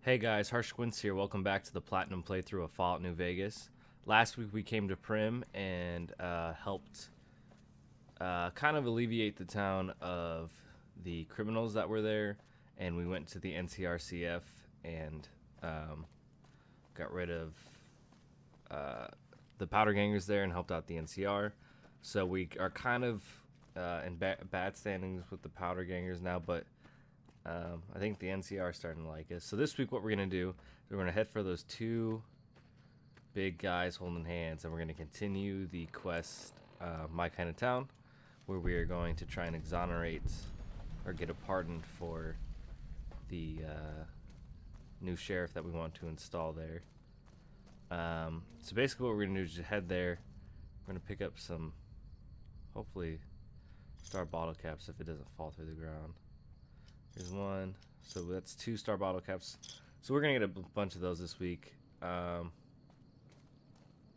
Hey guys, Harsh Quince here. Welcome back to the Platinum playthrough of Fallout New Vegas. Last week we came to Prim and helped kind of alleviate the town of the criminals that were there, and we went to the NCRCF and got rid of the powder gangers there and helped out the NCR. So we are kind of in bad standings with the powder gangers now, but I think the NCR are starting to like us. So this week what we're going to do is we're going to head for those two big guys holding hands, and we're going to continue the quest, My Kind of Town, where we are going to try and exonerate or get a pardon for the new sheriff that we want to install there. So basically what we're going to do is just head there. We're going to pick up some, hopefully, star bottle caps if it doesn't fall through the ground. Here's one. So that's 2 star bottle caps. So we're gonna get a bunch of those this week.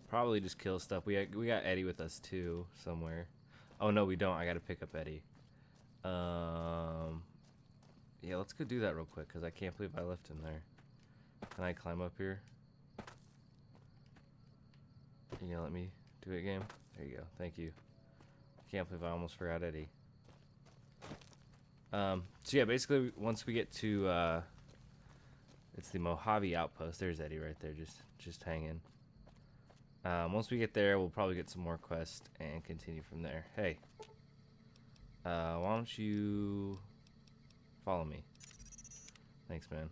Probably just kill stuff. We got Eddie with us too somewhere. Oh no, we don't. I gotta pick up Eddie. Yeah, let's go do that real quick because I can't believe I left him there. Can I climb up here? You gonna let me do it, game? There you go. Thank you. Can't believe I almost forgot Eddie. So yeah, basically once we get to it's the Mojave Outpost. There's Eddie right there, just hanging. Once we get there, we'll probably get some more quests and continue from there. Hey, why don't you follow me? Thanks, man.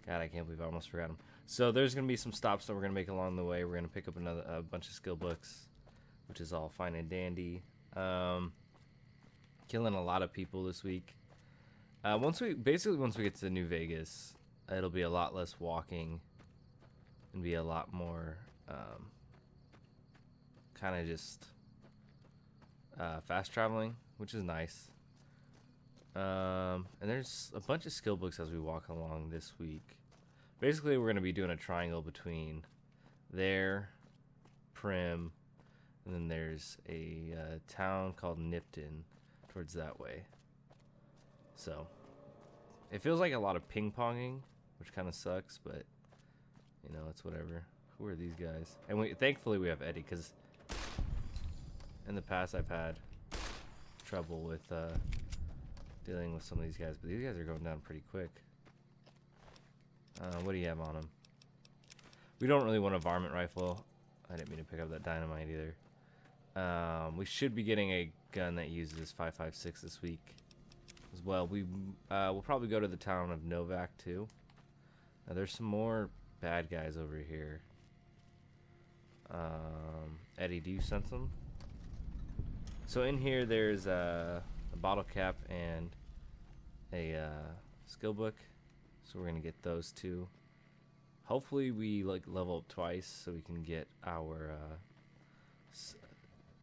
God, I can't believe I almost forgot him. So there's gonna be some stops that we're gonna make along the way. We're gonna pick up a bunch of skill books, which is all fine and dandy. Killing a lot of people this week. Once we get to New Vegas, it'll be a lot less walking and be a lot more kind of just fast traveling, which is nice. And there's a bunch of skill books as we walk along this week. Basically, we're going to be doing a triangle between there, Prim, and then there's a town called Nipton towards that way. So it feels like a lot of ping-ponging, which kind of sucks, but you know, it's whatever. Who are these guys? And thankfully we have Eddie, because in the past I've had trouble with dealing with some of these guys, but these guys are going down pretty quick. What do you have on them? We don't really want a varmint rifle. I didn't mean to pick up that dynamite either. We should be getting a gun that uses 5.56 this week as well. We'll probably go to the town of Novak too. Now there's some more bad guys over here. Eddie, do you sense them? So in here there's a bottle cap and a skill book. So we're gonna get those two. Hopefully we level up twice so we can get our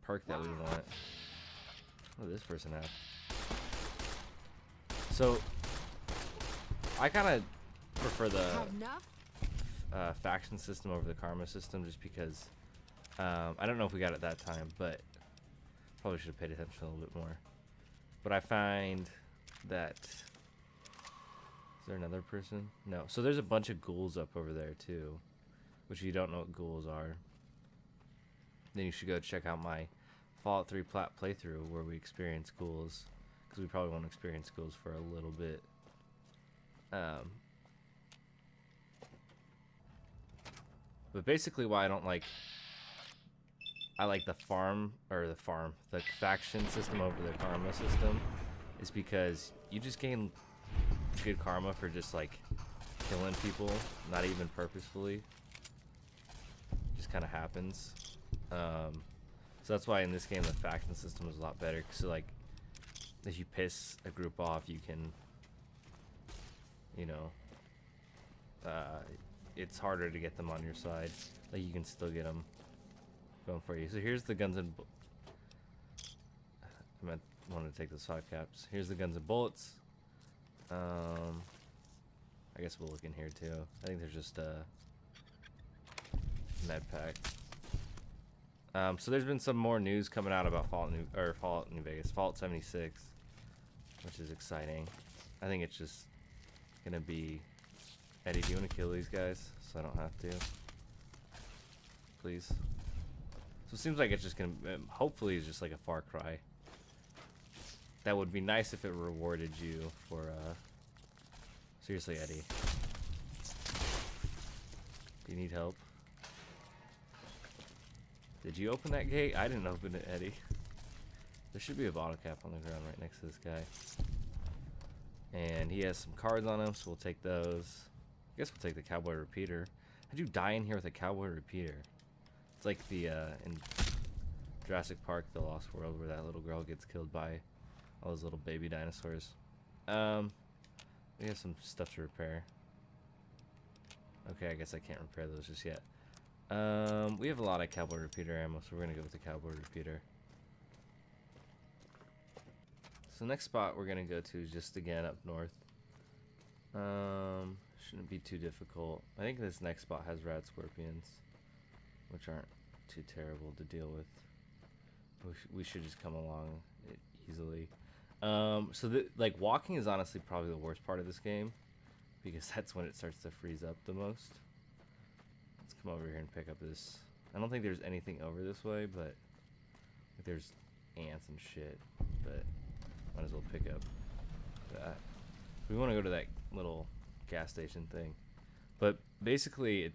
perk that we want. What does this person have? So I kind of prefer the faction system over the karma system, just because I don't know if we got it that time, but probably should have paid attention a little bit more. But I find that, is there another person? No. So there's a bunch of ghouls up over there too, which if you don't know what ghouls are, then you should go check out my Fallout 3 Plat playthrough where we experience ghouls, because we probably won't experience ghouls for a little bit. But basically why I like the faction system over the karma system is because you just gain good karma for just like killing people, not even purposefully. It just kind of happens. So that's why in this game the faction system is a lot better. So like, if you piss a group off, you can, you know, it's harder to get them on your side. Like you can still get them going for you. So here's the guns and I wanted to take those 5 caps. Here's the guns and bullets. I guess we'll look in here too. I think there's just a med pack. So there's been some more news coming out about Fallout New Vegas, Fallout 76, which is exciting. I think it's just gonna be Eddie, do you want to kill these guys so I don't have to? Please. So it seems like it's just gonna, hopefully it's just like a Far Cry. That would be nice if it rewarded you for, seriously, Eddie. Do you need help? Did you open that gate? I didn't open it, Eddie. There should be a bottle cap on the ground right next to this guy. And he has some cards on him, so we'll take those. I guess we'll take the cowboy repeater. How'd you die in here with a cowboy repeater? It's like the, in Jurassic Park, The Lost World, where that little girl gets killed by all those little baby dinosaurs. We have some stuff to repair. Okay, I guess I can't repair those just yet. We have a lot of cowboy repeater ammo, so we're gonna go with the cowboy repeater. So next spot we're gonna go to is just again up north. Shouldn't be too difficult. I think this next spot has rat scorpions, which aren't too terrible to deal with. We should just come along it easily. So like walking is honestly probably the worst part of this game, because that's when it starts to freeze up the most. Let's come over here and pick up this. I don't think there's anything over this way, but there's ants and shit. But might as well pick up that. We want to go to that little gas station thing, but basically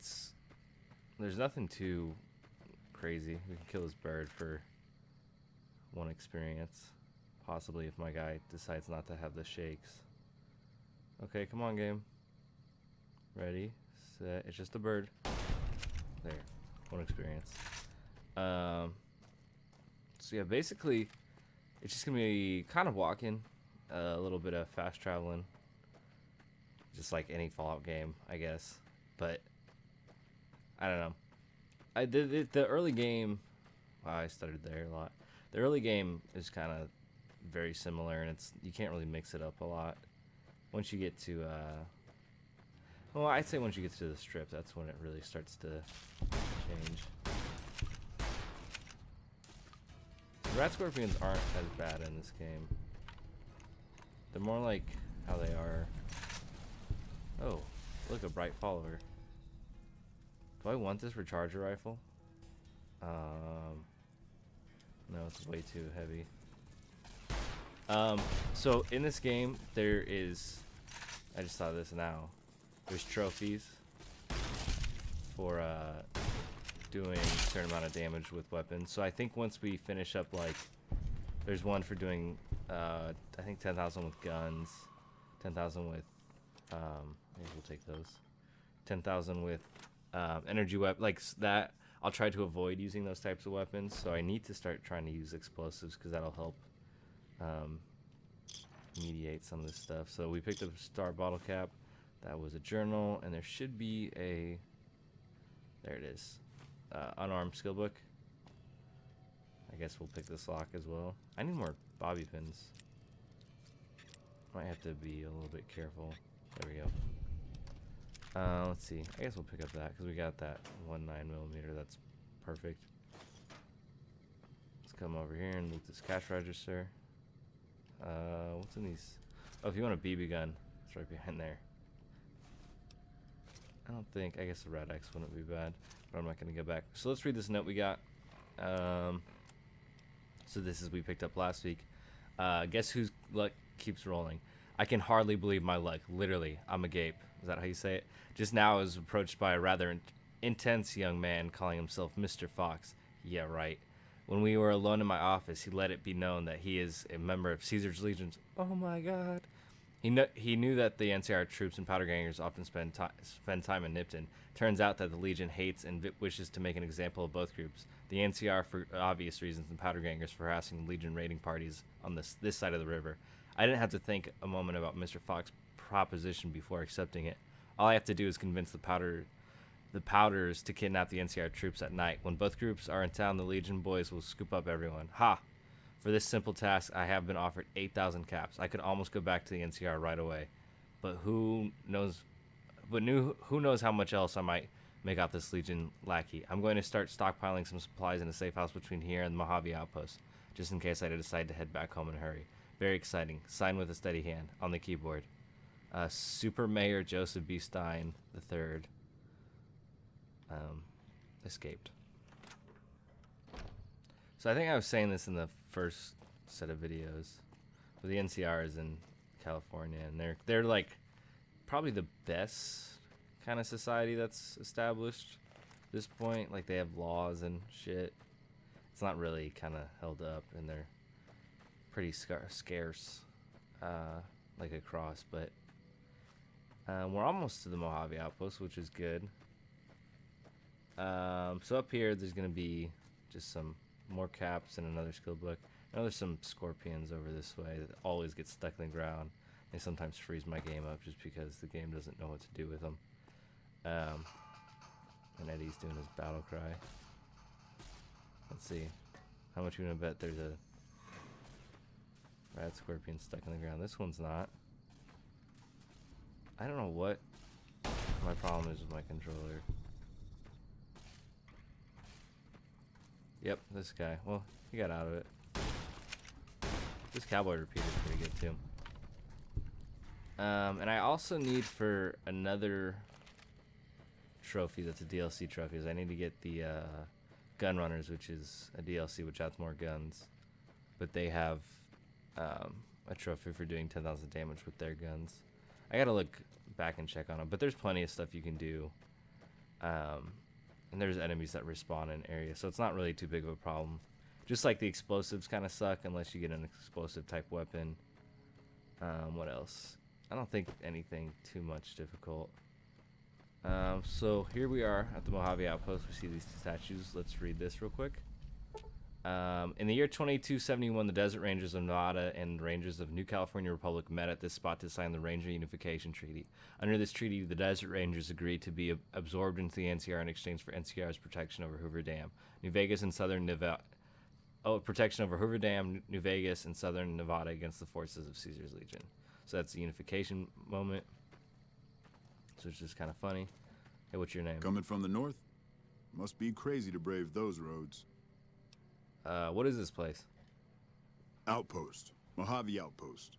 there's nothing too crazy. We can kill this bird for 1 experience, possibly if my guy decides not to have the shakes. Okay, come on, game. Ready, set. It's just a bird. There, 1 experience. So yeah, basically it's just gonna be kind of walking, a little bit of fast traveling, just like any Fallout game, I guess. But I don't know. I did the early game. Wow, I started there a lot. The early game is kind of very similar, and you can't really mix it up a lot. Once you get to well, I'd say once you get to the strip, that's when it really starts to change. Rat scorpions aren't as bad in this game. They're more like how they are. Oh, look, a bright follower. Do I want this recharger rifle? No, it's way too heavy. So in this game, there is, I just saw this now, there's trophies for doing a certain amount of damage with weapons. So I think once we finish up, like, there's one for doing I think 10,000 with guns, 10,000 with maybe we'll take those, 10,000 with energy weapon, like that. I'll try to avoid using those types of weapons, so I need to start trying to use explosives, because that'll help mediate some of this stuff. So we picked up a star bottle cap. That was a journal, and there should be a, there it is, unarmed skill book. I guess we'll pick this lock as well. I need more bobby pins. Might have to be a little bit careful. There we go. Let's see. I guess we'll pick up that, because we got that 1.9mm. That's perfect. Let's come over here and loot this cash register. What's in these? Oh, if you want a BB gun, it's right behind there. I don't think, I guess the Red X wouldn't be bad, but I'm not going to go back. So let's read this note we got. So this is we picked up last week. Guess whose luck keeps rolling? I can hardly believe my luck. Literally, I'm agape. Is that how you say it? Just now I was approached by a rather intense young man calling himself Mr. Fox. Yeah, right. When we were alone in my office, he let it be known that he is a member of Caesar's Legions. Oh my God. He knew that the NCR troops and powder gangers often spend time in Nipton. Turns out that the Legion hates and wishes to make an example of both groups. The NCR for obvious reasons, and powder gangers for harassing Legion raiding parties on this side of the river. I didn't have to think a moment about Mr. Fox's proposition before accepting it. All I have to do is convince the powders to kidnap the NCR troops at night. When both groups are in town, the Legion boys will scoop up everyone. Ha! For this simple task, I have been offered 8,000 caps. I could almost go back to the NCR right away, but who knows how much else I might make off this Legion lackey. I'm going to start stockpiling some supplies in a safe house between here and the Mojave Outpost, just in case I decide to head back home in a hurry. Very exciting. Sign with a steady hand on the keyboard. Super Mayor Joseph B. Stein III escaped. So I think I was saying this in the first set of videos, but the NCR is in California, and they're like probably the best kind of society that's established at this point. Like, they have laws and shit. It's not really kind of held up, and they're pretty scarce, like across. But we're almost to the Mojave Outpost, which is good. So up here, there's gonna be just some more caps and another skill book. I know there's some scorpions over this way that always get stuck in the ground. They sometimes freeze my game up just because the game doesn't know what to do with them. And Eddie's doing his battle cry. Let's see. How much you gonna bet there's a rat scorpion stuck in the ground? This one's not. I don't know what my problem is with my controller. Yep, this guy. Well, he got out of it. This cowboy repeater is pretty good too. And I also need for another trophy that's a DLC trophy. I need to get the Gun Runners, which is a DLC which adds more guns. But they have a trophy for doing 10,000 damage with their guns. I gotta look back and check on them, but there's plenty of stuff you can do. And there's enemies that respawn in areas, so it's not really too big of a problem. Just like the explosives kind of suck unless you get an explosive type weapon. What else? I don't think anything too much difficult. So here we are at the Mojave Outpost. We see these two statues. Let's read this real quick. In the year 2271, the Desert Rangers of Nevada and Rangers of New California Republic met at this spot to sign the Ranger Unification Treaty. Under this treaty, the Desert Rangers agreed to be absorbed into the NCR in exchange for NCR's protection over Hoover Dam, New Vegas, and Southern Nevada. Protection over Hoover Dam, New Vegas, and Southern Nevada against the forces of Caesar's Legion. So that's the unification moment. So it's just kind of funny. Hey, what's your name? Coming from the north? Must be crazy to brave those roads. What is this place? Outpost. Mojave Outpost.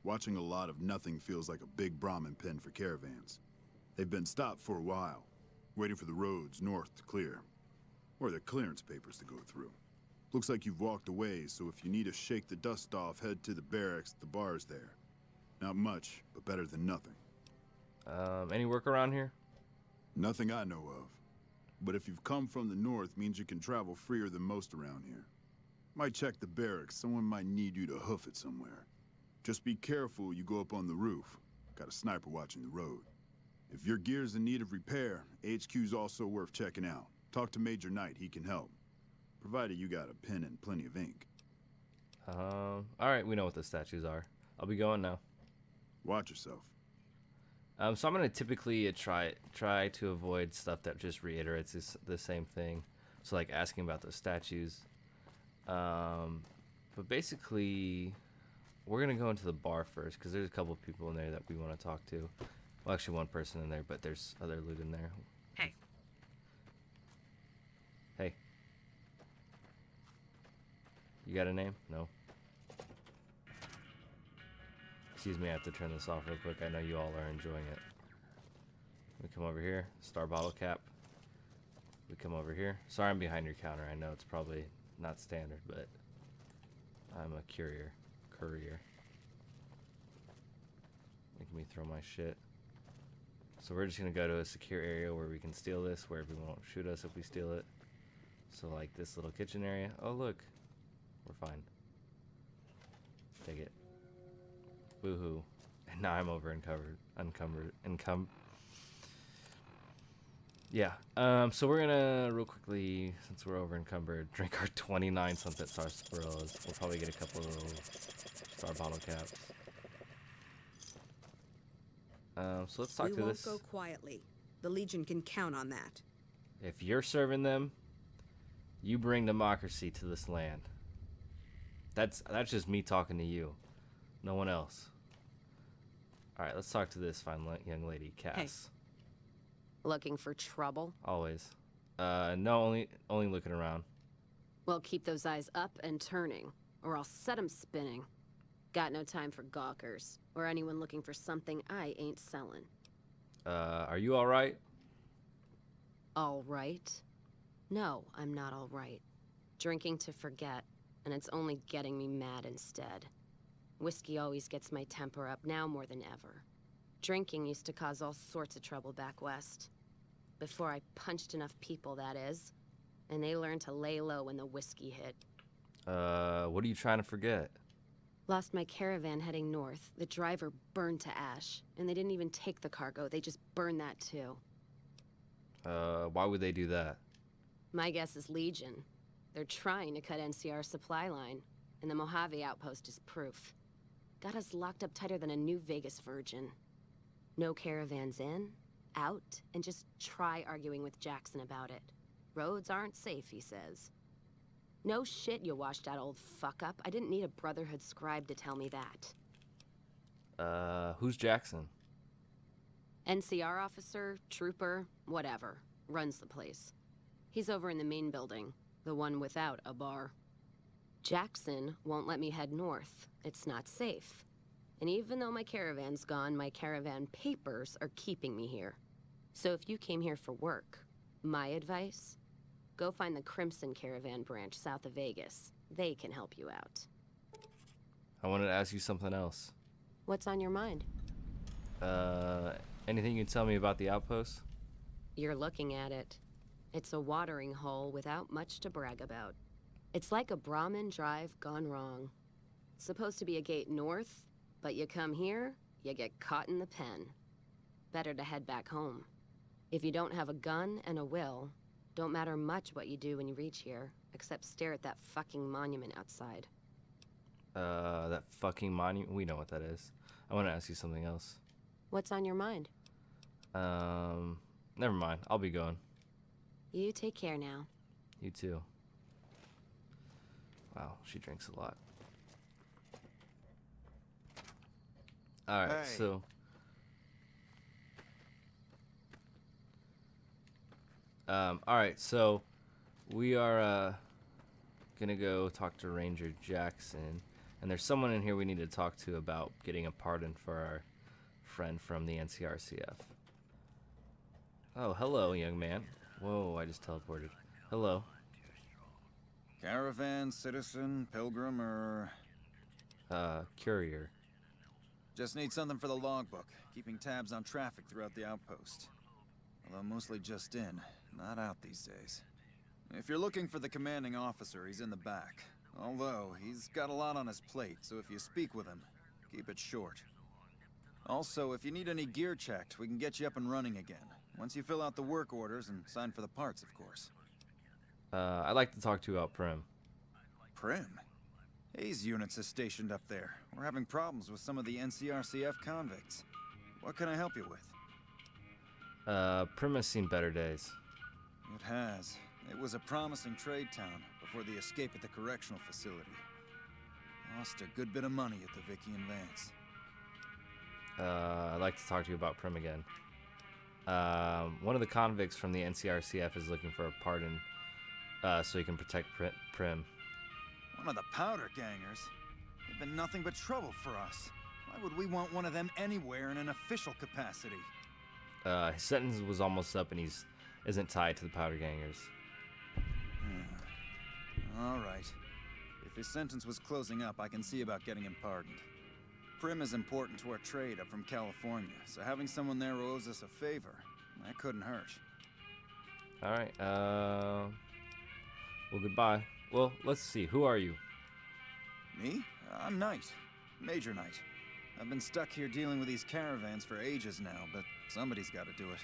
Watching a lot of nothing feels like a big Brahmin pen for caravans. They've been stopped for a while, waiting for the roads north to clear. Or their clearance papers to go through. Looks like you've walked away, so if you need to shake the dust off, head to the barracks. The bar's there. Not much, but better than nothing. Any work around here? Nothing I know of. But if you've come from the north, means you can travel freer than most around here. Might check the barracks. Someone might need you to hoof it somewhere. Just be careful you go up on the roof. Got a sniper watching the road. If your gear's in need of repair, HQ's also worth checking out. Talk to Major Knight, he can help. Provided you got a pen and plenty of ink. Alright, we know what the statues are. I'll be going now. Watch yourself. So I'm gonna typically try to avoid stuff that just reiterates the same thing. So like asking about those statues. But basically, we're gonna go into the bar first because there's a couple of people in there that we want to talk to. Well, actually one person in there, but there's other loot in there. Hey. Hey. You got a name? No. Excuse me, I have to turn this off real quick. I know you all are enjoying it. We come over here, star bottle cap. We come over here. Sorry I'm behind your counter. I know it's probably not standard, but I'm a courier. Making me throw my shit. So we're just gonna go to a secure area where we can steal this, where everyone won't shoot us if we steal it. So like this little kitchen area. Oh look, we're fine. Take it. Woohoo. And now I'm encumbered. Yeah. So we're gonna real quickly, since we're over encumbered, drink our 29 Sunset Sarsaparillas. We'll probably get a couple of star bottle caps. So let's talk to this. We won't go quietly. The Legion can count on that. If you're serving them, you bring democracy to this land. That's just me talking to you. No one else. Alright, let's talk to this fine young lady, Cass. Hey. Looking for trouble? Always. No, only looking around. Well, keep those eyes up and turning, or I'll set 'em spinning. Got no time for gawkers, or anyone looking for something I ain't selling. Are you alright? All right? No, I'm not all right. Drinking to forget, and it's only getting me mad instead. Whiskey always gets my temper up, now more than ever. Drinking used to cause all sorts of trouble back west. Before I punched enough people, that is. And they learned to lay low when the whiskey hit. What are you trying to forget? Lost my caravan heading north. The driver burned to ash. And they didn't even take the cargo, they just burned that too. Why would they do that? My guess is Legion. They're trying to cut NCR's supply line. And the Mojave Outpost is proof. Got us locked up tighter than a New Vegas virgin. No caravans in, out, and just try arguing with Jackson about it. Roads aren't safe, he says. No shit, you washed out old fuck-up. I didn't need a Brotherhood scribe to tell me that. Who's Jackson? NCR officer, trooper, whatever. Runs the place. He's over in the main building, the one without a bar. Jackson won't let me head north. It's not safe. And even though my caravan's gone, my caravan papers are keeping me here. So if you came here for work, my advice, go find the Crimson Caravan branch south of Vegas. They can help you out. I wanted to ask you something else. What's on your mind? Anything you can tell me about the outpost? You're looking at it. It's a watering hole without much to brag about. It's like a Brahmin drive gone wrong. Supposed to be a gate north, but you come here, you get caught in the pen. Better to head back home. If you don't have a gun and a will, don't matter much what you do when you reach here, except stare at that fucking monument outside. That fucking monument? We know what that is. I want to ask you something else. What's on your mind? Never mind. I'll be going. You take care now. You too. Wow, she drinks a lot. Alright, Hey. so... alright, so... We are, gonna go talk to Ranger Jackson. And there's someone in here we need to talk to about getting a pardon for our friend from the NCRCF. Oh, hello, young man. Whoa, I just teleported. Hello. Caravan, citizen, pilgrim, or... Courier. Just need something for the logbook, keeping tabs on traffic throughout the outpost. Although mostly just in, not out these days. If you're looking for the commanding officer, he's in the back. Although, he's got a lot on his plate, so if you speak with him, keep it short. Also, if you need any gear checked, we can get you up and running again. Once you fill out the work orders and sign for the parts, of course. I'd like to talk to you about Prim. Prim? Hayes units is stationed up there. We're having problems with some of the NCRCF convicts. What can I help you with? Prim has seen better days. It has. It was a promising trade town before the escape at the correctional facility. Lost a good bit of money at the Vicky and Vance. I'd like to talk to you about Prim again. One of the convicts from the NCRCF is looking for a pardon, so he can protect Prim. One of the powder gangers? They've been nothing but trouble for us. Why would we want one of them anywhere in an official capacity? His sentence was almost up and isn't tied to the powder gangers. All right. If his sentence was closing up, I can see about getting him pardoned. Prim is important to our trade up from California, so having someone there who owes us a favor, that couldn't hurt. Alright, well, goodbye. Well, let's see. Who are you? Me? I'm Knight. Major Knight. I've been stuck here dealing with these caravans for ages now, but somebody's got to do it.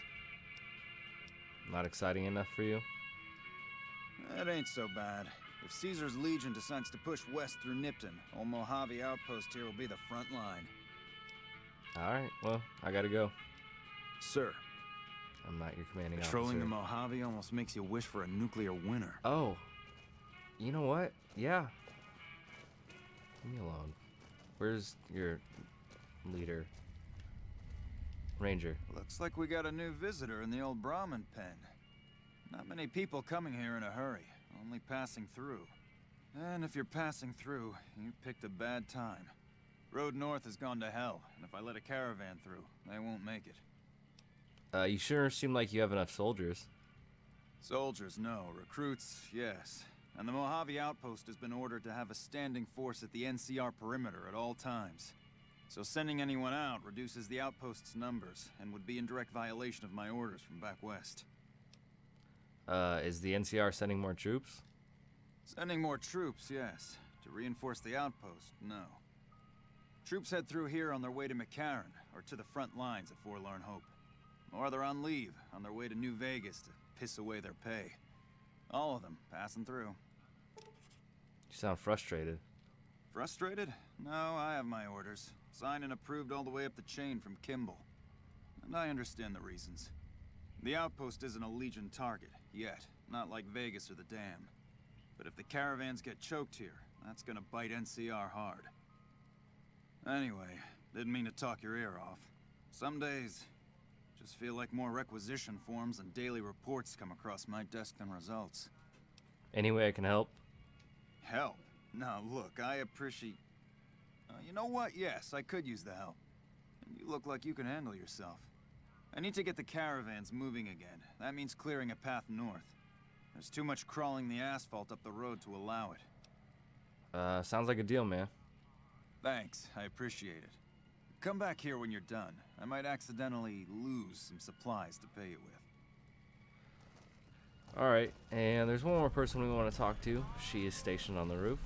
Not exciting enough for you? It ain't so bad. If Caesar's Legion decides to push west through Nipton, old Mojave Outpost here will be the front line. Alright, well, I gotta go. Sir, I'm not your commanding patrolling officer. the Mojave almost makes you wish for a nuclear winter. Oh. You know what? Yeah. Leave me alone. Where's your leader? Ranger. Looks like we got a new visitor in the old Brahmin pen. Not many people coming here in a hurry, only passing through. And if you're passing through, you picked a bad time. Road north has gone to hell, and if I let a caravan through, they won't make it. You sure seem like you have enough soldiers. Soldiers, no. Recruits, yes. And the Mojave Outpost has been ordered to have a standing force at the NCR perimeter at all times. So sending anyone out reduces the outpost's numbers, and would be in direct violation of my orders from back west. Is the NCR sending more troops? Sending more troops, yes. To reinforce the outpost, no. Troops head through here on their way to McCarran, or to the front lines at Forlorn Hope. Or they're on leave, on their way to New Vegas to piss away their pay. All of them passing through. You sound frustrated. Frustrated? No, I have my orders. Signed and approved all the way up the chain from Kimball. And I understand the reasons. The outpost isn't a Legion target, yet. Not like Vegas or the Dam. But if the caravans get choked here, that's gonna bite NCR hard. Anyway, didn't mean to talk your ear off. Some days, just feel like more requisition forms and daily reports come across my desk than results. Any way I can help? Help? No, look, I appreciate... you know what? Yes, I could use the help. And you look like you can handle yourself. I need to get the caravans moving again. That means clearing a path north. There's too much crawling the asphalt up the road to allow it. Sounds like a deal, man. Thanks, I appreciate it. Come back here when you're done. I might accidentally lose some supplies to pay you with. Alright, and there's one more person we want to talk to. She is stationed on the roof.